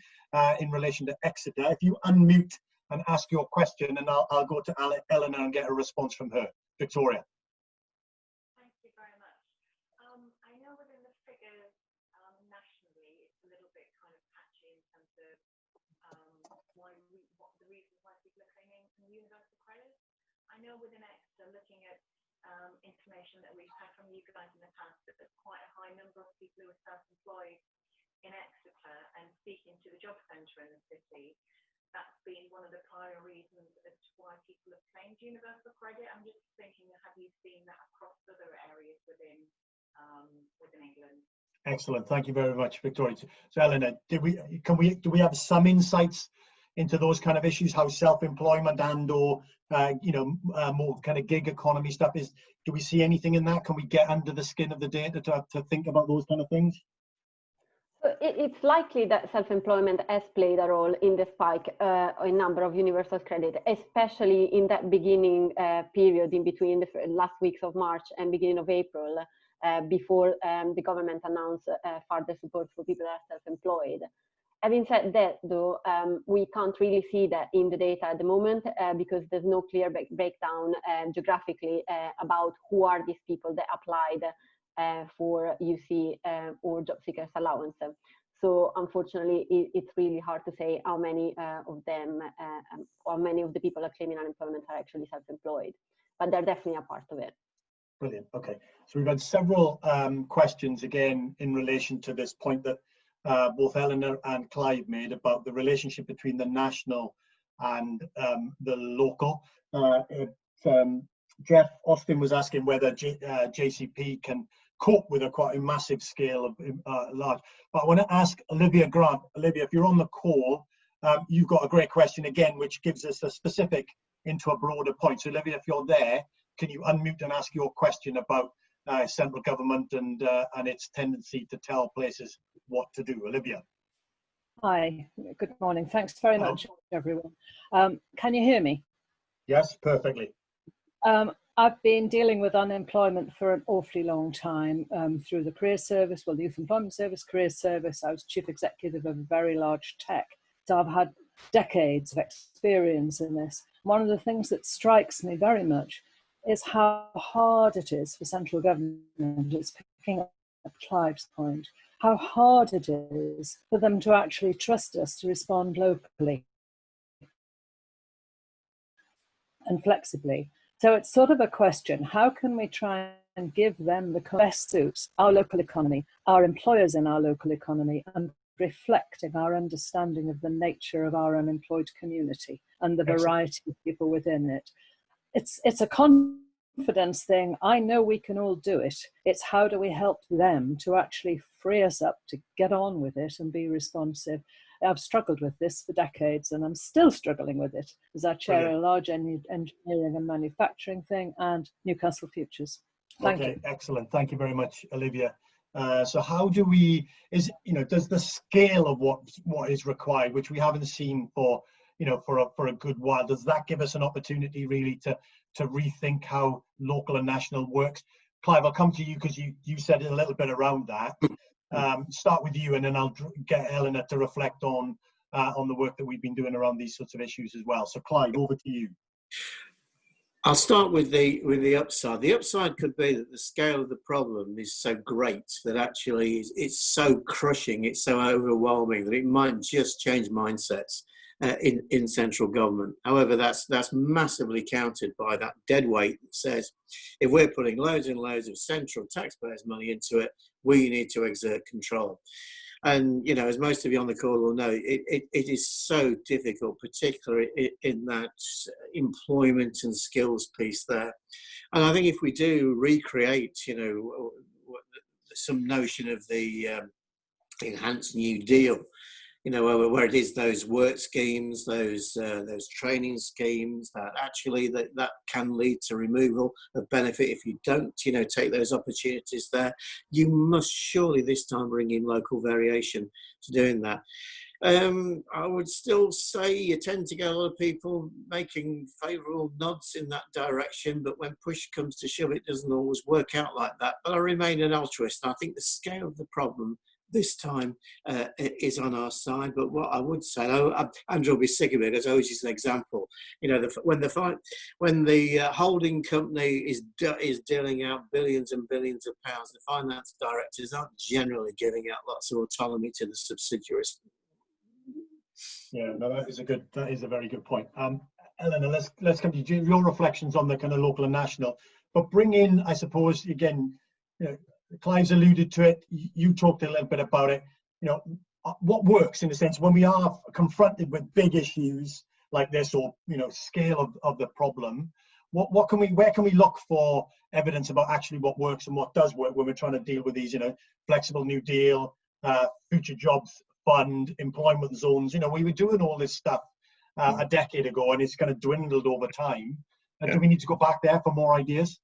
Speaker 1: in relation to Exeter. If you unmute and ask your question, and I'll go to Elena and get a response from her. Victoria.
Speaker 4: I know within Exeter, looking at information that we've had from you guys in the past, that there's quite a high number of people who are self-employed in Exeter, and speaking to the job centre in the city, that's been one of the prior reasons as to why people have claimed universal credit. I'm just thinking, have you seen that across other areas within within England.
Speaker 1: Excellent. Thank you very much, Victoria. So, Eleanor, do we have some insights into those kind of issues, how self-employment and or more kind of gig economy stuff is? Do we see anything in that? Can we get under the skin of the data to think about those kind of things?
Speaker 2: So it's likely that self-employment has played a role in the spike in number of universal credit, especially in that beginning period in between the last weeks of March and beginning of April, before the government announced further support for people that are self-employed. Having said that, though, we can't really see that in the data at the moment because there's no clear breakdown geographically about who are these people that applied for UC or job seekers allowance. So unfortunately, it's really hard to say how many of them, how many of the people are claiming unemployment are actually self-employed, but they're definitely a part of it.
Speaker 1: Brilliant. Okay, so we've had several questions again in relation to this point that both Eleanor and Clive made about the relationship between the national and the local. Jeff Austin was asking whether JCP can cope with a quite a massive scale of large. But I want to ask Olivia Grant. Olivia, if you're on the call, you've got a great question again, which gives us a specific into a broader point. So Olivia, if you're there, can you unmute and ask your question about central government and its tendency to tell places what to do? Olivia.
Speaker 5: Hi, good morning. Thanks very much, everyone. Can you hear me?
Speaker 1: Yes, perfectly.
Speaker 5: I've been dealing with unemployment for an awfully long time through the career service, well, the Youth Employment Service, career service. I was chief executive of a very large tech. So I've had decades of experience in this. One of the things that strikes me very much is how hard it is for central government, it's picking up Clive's point, how hard it is for them to actually trust us to respond locally and flexibly. So it's sort of a question, how can we try and give them the best suits our local economy, our employers in our local economy, and reflecting our understanding of the nature of our unemployed community and the variety of people within it. It's a confidence thing. I know we can all do it. It's how do we help them to actually free us up to get on with it and be responsive. I've struggled with this for decades and I'm still struggling with it as I chair a large engineering and manufacturing thing and Newcastle Futures. Thank you.
Speaker 1: Excellent. Thank you very much, Olivia. So how do we, does the scale of what is required, which we haven't seen for a good while, does that give us an opportunity really to rethink how local and national works? Clive, I'll come to you because you said a little bit around that. Start with you and then I'll get Eleanor to reflect on the work that we've been doing around these sorts of issues as well. So Clive, over to you.
Speaker 3: I'll start with the upside. The upside could be that the scale of the problem is so great that actually it's so crushing, it's so overwhelming that it might just change mindsets in central government. However, that's massively countered by that dead weight that says if we're putting loads and loads of central taxpayers' money into it, we need to exert control. And, as most of you on the call will know, it is so difficult, particularly in that employment and skills piece there. And I think if we do recreate, some notion of the enhanced New Deal, where it is those work schemes, those training schemes that actually that can lead to removal of benefit if you don't, take those opportunities there. You must surely this time bring in local variation to doing that. I would still say you tend to get a lot of people making favourable nods in that direction, but when push comes to shove, it doesn't always work out like that. But I remain an altruist. I think the scale of the problem this time is on our side. But what I would say, Andrew will be sick of it, as always is an example. When the holding company is dealing out billions and billions of pounds, the finance directors aren't generally giving out lots of autonomy to the subsidiaries.
Speaker 1: Yeah, no, that is a very good point. Eleanor, let's come to you. Your reflections on the kind of local and national, but bring in, I suppose, again, Clive's alluded to it. You talked a little bit about it. What works in a sense when we are confronted with big issues like this or scale of the problem. where can we look for evidence about actually what works and what does work when we're trying to deal with these, flexible New Deal, future jobs fund, employment zones? We were doing all this stuff a decade ago, and it's kind of dwindled over time. Do we need to go back there for more ideas?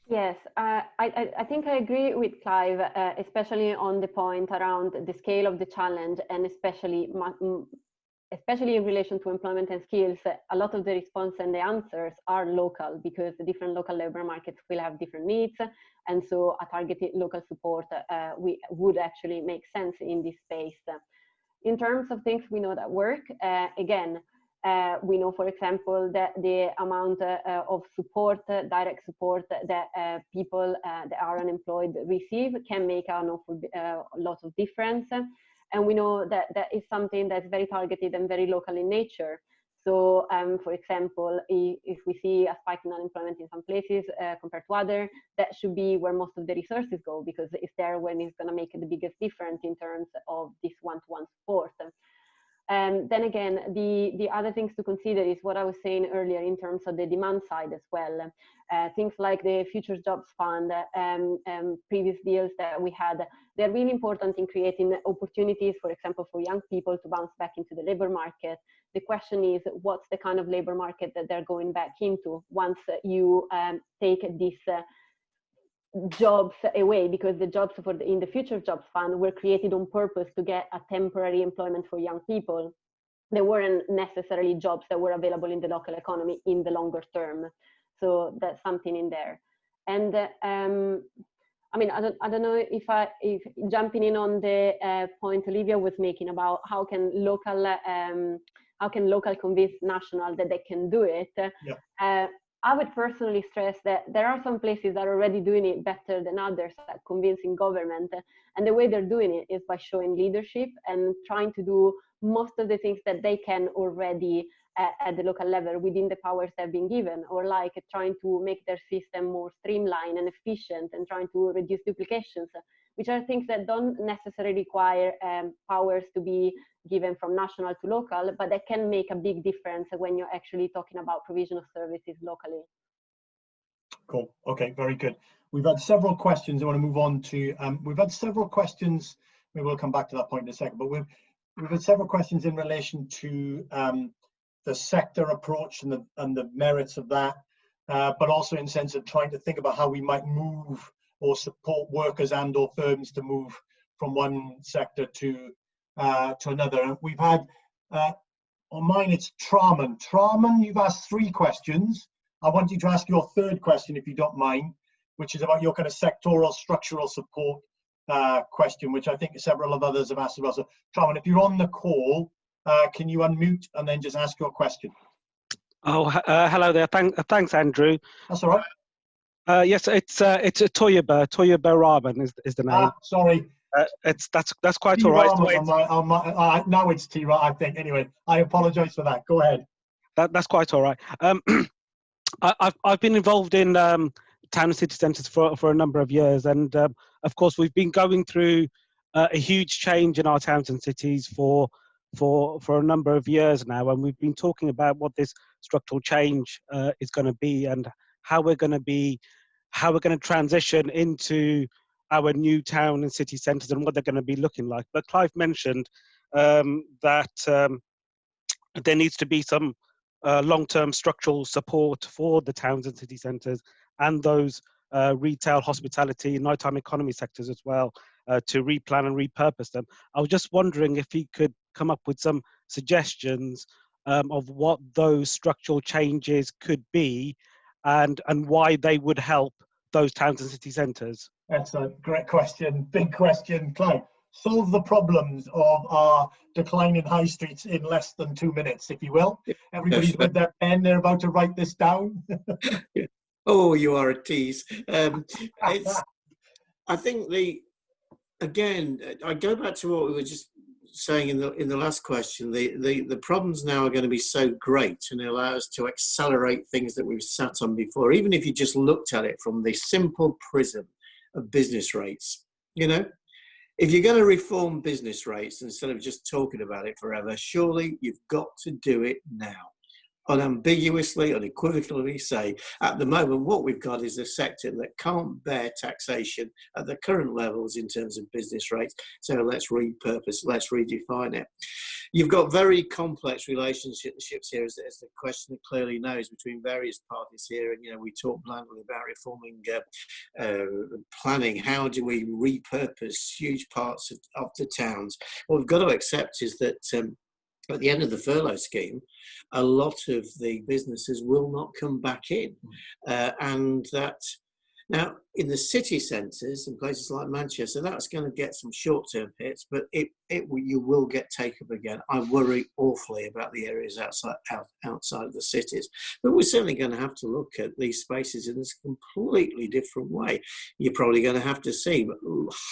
Speaker 2: Yes, I think I agree with Clive, especially on the point around the scale of the challenge, and especially in relation to employment and skills. A lot of the response and the answers are local, because the different local labor markets will have different needs, and so a targeted local support would actually make sense in this space. In terms of things we know that work, again, we know, for example, that the amount of support, direct support that people that are unemployed receive can make an awful lot of difference. And we know that that is something that's very targeted and very local in nature. So, for example, if we see a spike in unemployment in some places compared to others, that should be where most of the resources go, because it's there when it's going to make the biggest difference in terms of this one-to-one support. Then again, the other things to consider is what I was saying earlier in terms of the demand side as well. Things like the Future Jobs Fund, previous deals that we had, they're really important in creating opportunities, for example, for young people to bounce back into the labor market. The question is, what's the kind of labor market that they're going back into once you take these jobs away, because the jobs in the Future Jobs Fund were created on purpose to get a temporary employment for young people. They weren't necessarily jobs that were available in the local economy in the longer term. So that's something in there. And I mean, I don't know if jumping in on the point Olivia was making about how can local convince national that they can do it. Yeah. I would personally stress that there are some places that are already doing it better than others at convincing government. And the way they're doing it is by showing leadership and trying to do most of the things that they can already at the local level within the powers they've been given, or like trying to make their system more streamlined and efficient and trying to reduce duplications, which are things that don't necessarily require powers to be given from national to local, but that can make a big difference when you're actually talking about provision of services locally.
Speaker 1: Cool. Okay, very good. We've had several questions. I want to move on to, we've had several questions, maybe we'll come back to that point in a second, but we've had several questions in relation to the sector approach and the merits of that, but also in the sense of trying to think about how we might move or support workers and or firms to move from one sector to another. And we've had, on mine it's Traman. Traman, you've asked 3 questions. I want you to ask your 3rd question, if you don't mind, which is about your kind of sectoral structural support question, which I think several of others have asked as well. So Traman, if you're on the call, can you unmute and then just ask your question?
Speaker 6: Oh, hello there. Thanks, Andrew.
Speaker 1: That's all right.
Speaker 6: Yes, it's Toyaba Rahman is the name.
Speaker 1: Sorry.
Speaker 6: That's quite all right.
Speaker 1: Now it's T. I think. Anyway, I apologise for that. Go ahead.
Speaker 6: That's quite all right. I've been involved in town and city centres for a number of years, and of course we've been going through a huge change in our towns and cities for a number of years now, and we've been talking about what this structural change is going to be and how we're going to transition into our new town and city centres and what they're going to be looking like. But Clive mentioned that there needs to be some long-term structural support for the towns and city centres and those retail, hospitality, nighttime economy sectors as well, to replan and repurpose them. I was just wondering if he could come up with some suggestions of what those structural changes could be and why they would help those towns and city centres.
Speaker 1: That's a great question, big question. Clive, solve the problems of our declining high streets in less than 2 minutes, if you will. Everybody's with their pen, they're about to write this down.
Speaker 3: Oh, you are a tease. I think again, I go back to what we were just saying in the last question. The problems now are going to be so great and allow us to accelerate things that we've sat on before, even if you just looked at it from the simple prism of business rates. If you're going to reform business rates instead of just talking about it forever, surely you've got to do it now. unambiguously, unequivocally say, at the moment, what we've got is a sector that can't bear taxation at the current levels in terms of business rates. So let's repurpose, let's redefine it. You've got very complex relationships here, as the questioner clearly knows, between various parties here. And, we talk bluntly about reforming planning. How do we repurpose huge parts of the towns? What we've got to accept is that at the end of the furlough scheme, a lot of the businesses will not come back in. And that now in the city centres and places like Manchester, that's going to get some short-term hits, but you will get take-up again. I worry awfully about the areas outside of the cities, but we're certainly going to have to look at these spaces in a completely different way. You're probably going to have to see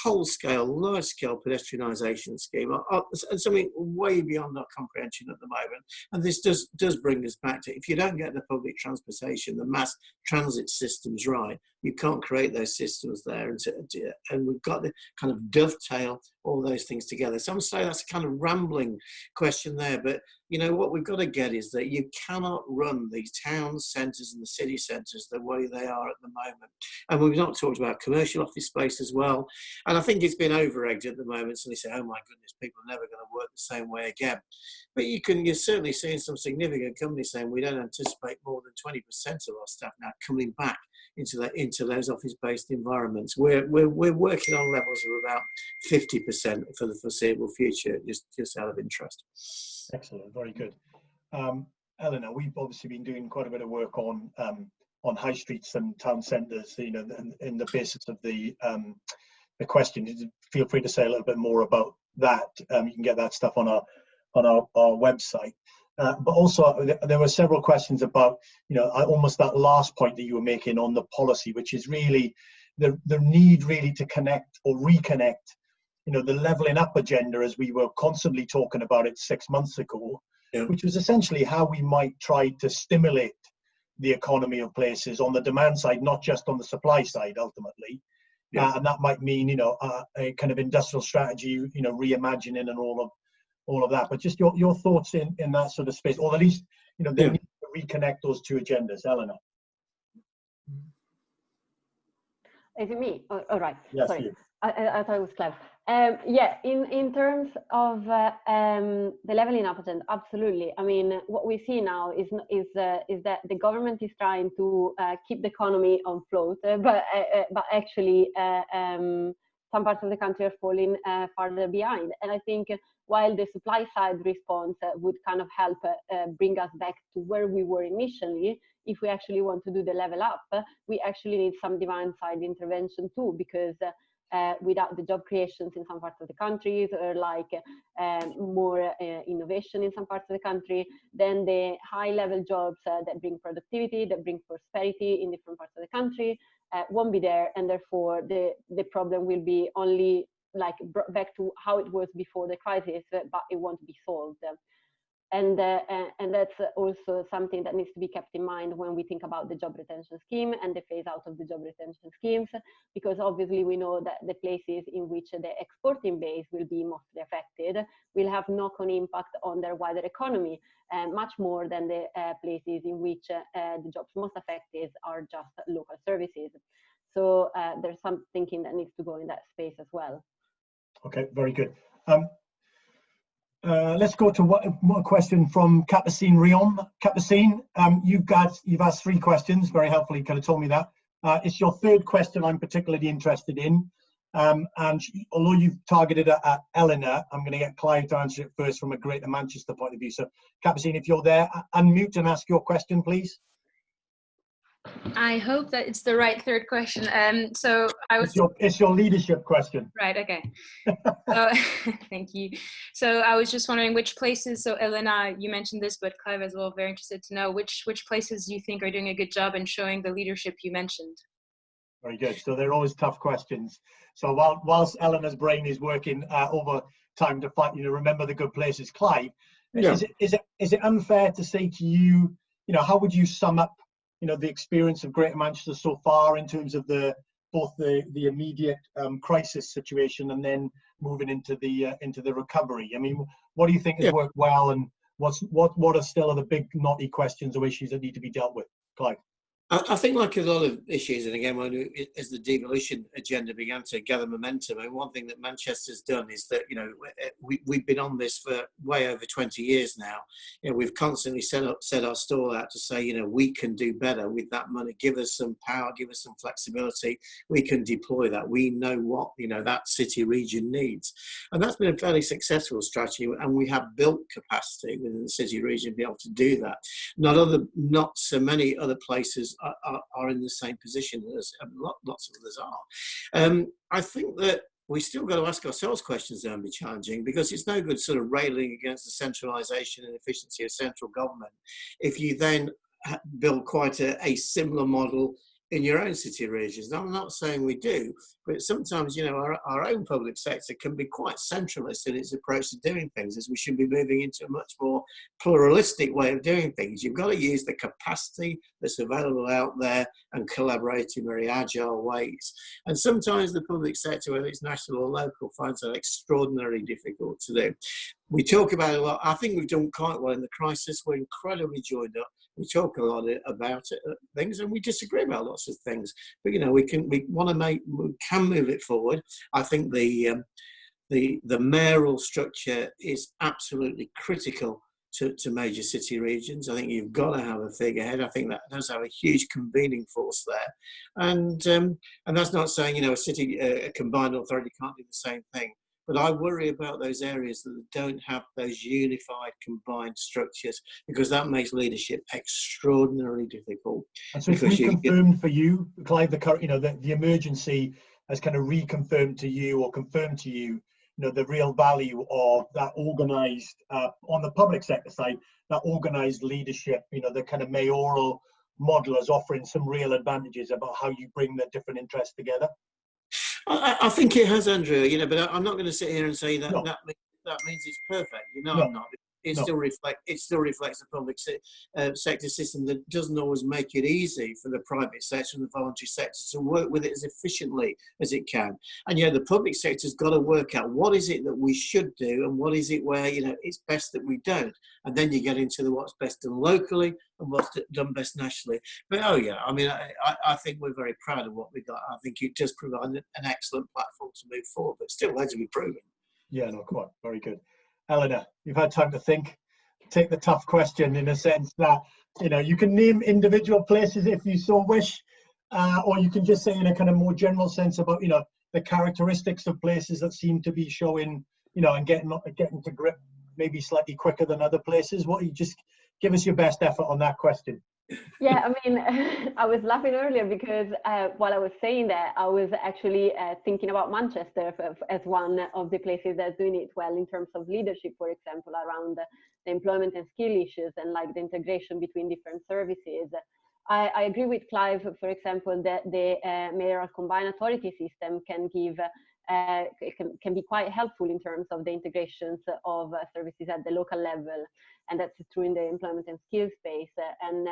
Speaker 3: whole-scale, large-scale pedestrianisation scheme, and something way beyond our comprehension at the moment. And this does bring us back to, if you don't get the public transportation, the mass transit systems right, you can't create those systems there, and we've got to kind of dovetail all those things together. Some say that's a kind of rambling question there, but what we've got to get is that you cannot run these town centres and the city centres the way they are at the moment. And we've not talked about commercial office space as well, and I think it's been over-egged at the moment. So they say, oh my goodness, people are never going to work the same way again. But you're certainly seeing some significant companies saying we don't anticipate more than 20% of our staff now coming back into those office-based environments. We're working on levels of about 50% for the foreseeable future, just out of interest.
Speaker 1: Excellent, very good. Eleanor, we've obviously been doing quite a bit of work on high streets and town centres. In the basis of the question, feel free to say a little bit more about that. You can get that stuff on our website. But also there were several questions about, almost that last point that you were making on the policy, which is really the need really to connect or reconnect, the levelling up agenda, as we were constantly talking about it 6 months ago, which was essentially how we might try to stimulate the economy of places on the demand side, not just on the supply side, ultimately. And that might mean, a kind of industrial strategy, reimagining and all of that. But just your thoughts in that sort of space, or at least, they need to reconnect those two agendas. Eleanor.
Speaker 2: Is it me? All right.
Speaker 1: Yes,
Speaker 2: sorry.
Speaker 1: you.
Speaker 2: I thought it was Clive. In terms of the leveling up agenda, absolutely. I mean, what we see now is that the government is trying to keep the economy on float, but actually some parts of the country are falling farther behind. And I think while the supply side response would kind of help bring us back to where we were initially, if we actually want to do the level up, we actually need some demand side intervention too, because without the job creations in some parts of the countries, or like more innovation in some parts of the country, then the high level jobs that bring productivity, that bring prosperity in different parts of the country won't be there, and therefore the problem will be only like brought back to how it was before the crisis, but it won't be solved. And that's also something that needs to be kept in mind when we think about the job retention scheme and the phase out of the job retention schemes, because obviously we know that the places in which the exporting base will be mostly affected will have knock-on impact on their wider economy, much more than the places in which the jobs most affected are just local services. So there's some thinking that needs to go in that space as well.
Speaker 1: Okay, very good. Let's go to one question from Capucine Rion. Capucine, you've asked 3 questions, very helpfully kind of told me that. It's your third question I'm particularly interested in. And although you've targeted it at Eleanor, I'm going to get Clive to answer it first from a Greater Manchester point of view. So Capucine, if you're there, unmute and ask your question, please.
Speaker 7: I hope that it's the right third question. So I was.
Speaker 1: It's your leadership question.
Speaker 7: Right. Okay. So, thank you. So I was just wondering which places. So Elena, you mentioned this, but Clive as well. Very interested to know which places you think are doing a good job in showing the leadership you mentioned. Very
Speaker 1: good. So they're always tough questions. So whilst Eleanor's brain is working over time to find, remember the good places, Clive, is it unfair to say to you, how would you sum up the experience of Greater Manchester so far in terms of both the immediate crisis situation and then moving into the recovery? I mean, what do you think has worked well, and What are still the big knotty questions or issues that need to be dealt with, Clive?
Speaker 3: I think, like a lot of issues, and again, as the devolution agenda began to gather momentum, and one thing that Manchester's done is that, you know, we've been on this for way over 20 years now. You know, we've constantly set our stall out to say, you know, we can do better with that money. Give us some power, give us some flexibility. We can deploy that. We know what, you know, that city region needs, and that's been a fairly successful strategy. And we have built capacity within the city region to be able to do that. Not so many other places are in the same position as lots of others are. I think that we still got to ask ourselves questions that will be challenging, because it's no good sort of railing against the centralisation and efficiency of central government if you then build quite a similar model in your own city regions. Now, I'm not saying we do, but sometimes, you know, our own public sector can be quite centralist in its approach to doing things, as we should be moving into a much more pluralistic way of doing things. You've got to use the capacity that's available out there and collaborate in very agile ways. And sometimes the public sector, whether it's national or local, finds that extraordinarily difficult to do. We talk about it a lot. I think we've done quite well in the crisis. We're incredibly joined up. We talk a lot about things, and we disagree about lots of things. But, you know, we can move it forward. I think the mayoral structure is absolutely critical to major city regions. I think you've got to have a figurehead. I think that does have a huge convening force there, and that's not saying, you know, a combined authority can't do the same thing. But I worry about those areas that don't have those unified, combined structures, because that makes leadership extraordinarily difficult.
Speaker 1: And so it's reconfirmed for you, Clive, the emergency has kind of reconfirmed to you, or confirmed to you, you know, the real value of that organised, on the public sector side, that organised leadership, you know, the kind of mayoral model is offering some real advantages about how you bring the different interests together.
Speaker 3: I think it has, Andrew, you know, but I'm not going to sit here and say that that means it's perfect. You know, I'm not. It still reflects the public sector system that doesn't always make it easy for the private sector and the voluntary sector to work with it as efficiently as it can. And, you know, the public sector's got to work out what is it that we should do and what is it where, you know, it's best that we don't. And then you get into what's best done locally and what's done best nationally. But, oh, yeah, I mean, I think we're very proud of what we got. I think it does provide an excellent platform to move forward, but still has to be proven.
Speaker 1: Yeah, no, quite. Very good. Eleanor, you've had time to think. Take the tough question, in a sense that, you know, you can name individual places if you so wish, or you can just say in a kind of more general sense about, you know, the characteristics of places that seem to be showing, you know, and getting to grip maybe slightly quicker than other places. What, you just give us your best effort on that question.
Speaker 2: Yeah, I mean, I was laughing earlier because while I was saying that, I was actually thinking about Manchester as one of the places that's doing it well in terms of leadership, for example, around the employment and skill issues and like the integration between different services. I agree with Clive, for example, that the mayoral combined authority system can give can be quite helpful in terms of the integrations of services at the local level, and that's true in the employment and skills space. And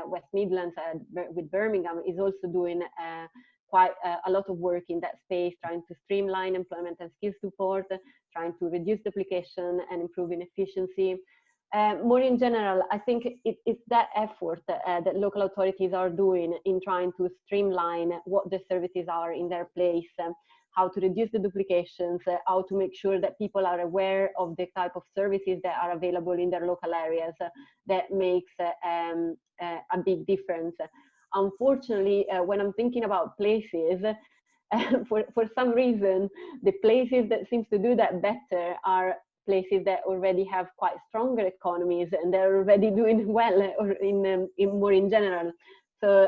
Speaker 2: West Midlands with Birmingham is also doing quite a lot of work in that space, trying to streamline employment and skills support, trying to reduce duplication and improving efficiency. More in general, I think it's that effort that local authorities are doing in trying to streamline what the services are in their place, how to reduce the duplications, how to make sure that people are aware of the type of services that are available in their local areas, that makes a big difference. Unfortunately, when I'm thinking about places, for some reason, the places that seems to do that better are places that already have quite stronger economies and they're already doing well, or in more in general. So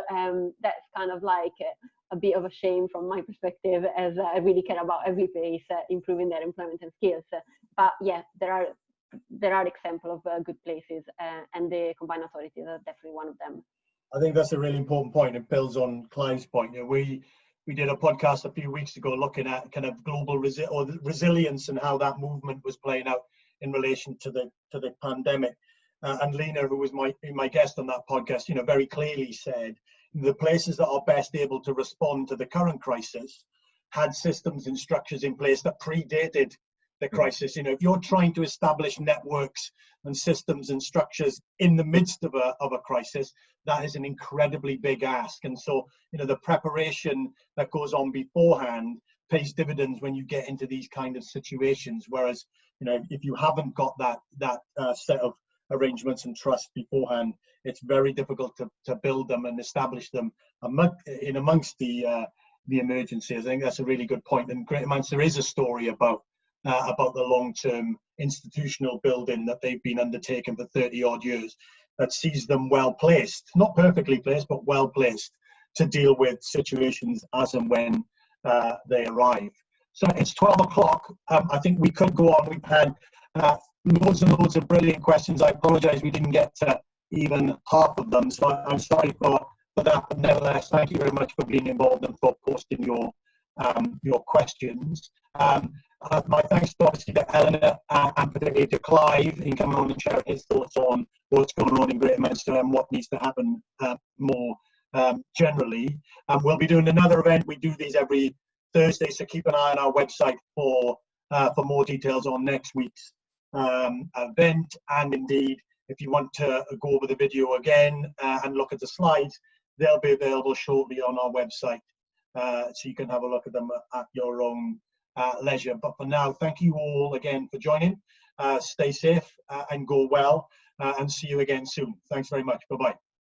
Speaker 2: that's kind of like a bit of a shame from my perspective, as I really care about every place improving their employment and skills. But yeah, there are examples of good places, and the combined authorities are definitely one of them.
Speaker 1: I think that's a really important point. It builds on Clive's point. You know, we did a podcast a few weeks ago looking at kind of global resilience and how that movement was playing out in relation to the pandemic. And Lena, who was my guest on that podcast, you know, very clearly said the places that are best able to respond to the current crisis had systems and structures in place that predated the crisis. You know, if you're trying to establish networks and systems and structures in the midst of a crisis, that is an incredibly big ask. And so, you know, the preparation that goes on beforehand pays dividends when you get into these kind of situations. Whereas, you know, if you haven't got that set of arrangements and trust beforehand, it's very difficult to build them and establish them amongst the emergency. I think that's a really good point. And Greater Manchester is a story about the long-term institutional building that they've been undertaking for 30 odd years, that sees them well placed, not perfectly placed, but well placed to deal with situations as and when they arrive. So it's 12 o'clock. I think we could go on. We've had loads and loads of brilliant questions. I apologize we didn't get to even half of them, so I'm sorry for that. But nevertheless, thank you very much for being involved and for posting your questions. My thanks obviously to Eleanor and particularly to Clive in coming on and sharing his thoughts on what's going on in Greater Manchester and what needs to happen more generally. We'll be doing another event. We do these every Thursday, so keep an eye on our website for more details on next week's event. And indeed, if you want to go over the video again and look at the slides, they'll be available shortly on our website, so you can have a look at them at your own leisure. But for now, thank you all again for joining. Stay safe and go well, and see you again soon. Thanks very much. Bye-bye.